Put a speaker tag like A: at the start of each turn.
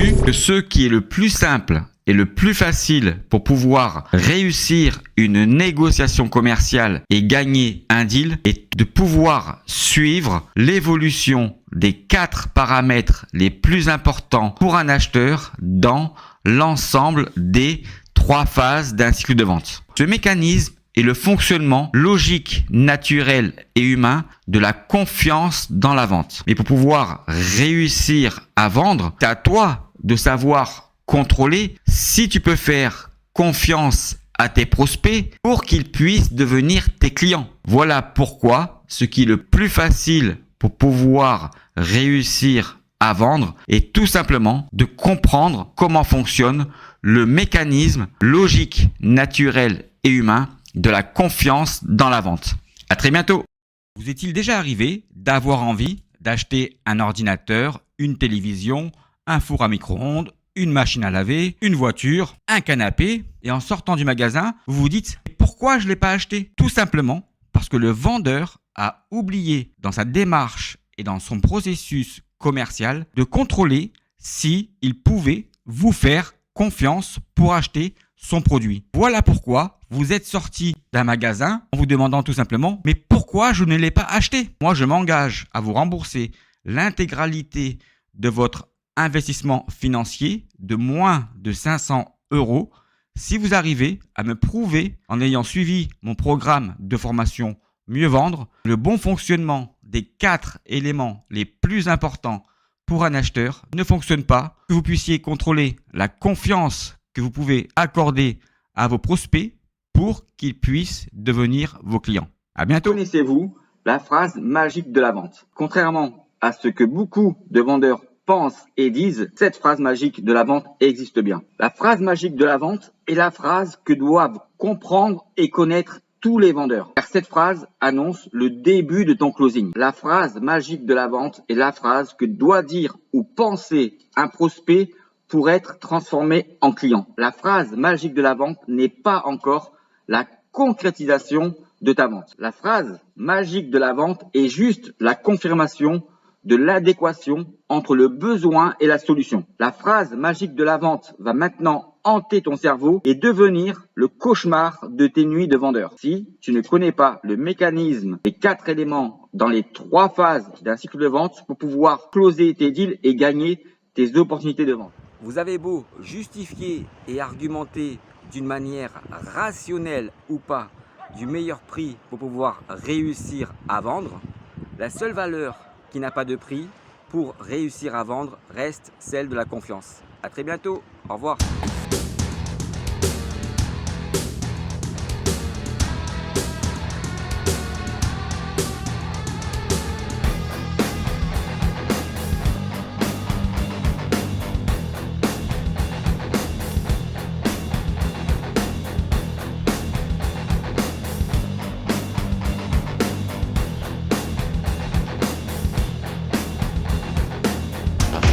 A: vu que ce qui est le plus simple et le plus facile pour pouvoir réussir une négociation commerciale et gagner un deal est de pouvoir suivre l'évolution des 4 paramètres les plus importants pour un acheteur dans l'ensemble des 3 phases d'un cycle de vente. Ce mécanisme est le fonctionnement logique, naturel et humain de la confiance dans la vente. Mais pour pouvoir réussir à vendre, c'est à toi de savoir contrôler si tu peux faire confiance à tes prospects pour qu'ils puissent devenir tes clients. Voilà pourquoi ce qui est le plus facile pour pouvoir réussir à vendre est tout simplement de comprendre comment fonctionne le mécanisme logique, naturel et humain de la confiance dans la vente. À très bientôt. Vous est-il déjà arrivé d'avoir envie d'acheter un ordinateur, une télévision, un four à micro-ondes, une machine à laver, une voiture, un canapé, et en sortant du magasin, vous vous dites « Pourquoi je ne l'ai pas acheté ?» Tout simplement parce que le vendeur a oublié dans sa démarche et dans son processus commercial de contrôler si il pouvait vous faire confiance pour acheter son produit. Voilà pourquoi vous êtes sorti d'un magasin en vous demandant tout simplement « Mais pourquoi je ne l'ai pas acheté ?» Moi, je m'engage à vous rembourser l'intégralité de votre investissement financier de moins de 500 € si vous arrivez à me prouver, en ayant suivi mon programme de formation Mieux vendre, le bon fonctionnement des 4 éléments les plus importants pour un acheteur ne fonctionne pas, que vous puissiez contrôler la confiance que vous pouvez accorder à vos prospects pour qu'ils puissent devenir vos clients. À bientôt.
B: Connaissez-vous la phrase magique de la vente? Contrairement à ce que beaucoup de vendeurs pensent et disent, cette phrase magique de la vente existe bien. La phrase magique de la vente est la phrase que doivent comprendre et connaître tous les vendeurs, car cette phrase annonce le début de ton closing. La phrase magique de la vente est la phrase que doit dire ou penser un prospect pour être transformé en client. La phrase magique de la vente n'est pas encore la concrétisation de ta vente. La phrase magique de la vente est juste la confirmation de l'adéquation entre le besoin et la solution. La phrase magique de la vente va maintenant hanter ton cerveau et devenir le cauchemar de tes nuits de vendeur. Si tu ne connais pas le mécanisme des 4 éléments dans les 3 phases d'un cycle de vente pour pouvoir closer tes deals et gagner tes opportunités de vente.
C: Vous avez beau justifier et argumenter d'une manière rationnelle ou pas du meilleur prix pour pouvoir réussir à vendre, la seule valeur qui n'a pas de prix pour réussir à vendre reste celle de la confiance. À très bientôt, au revoir.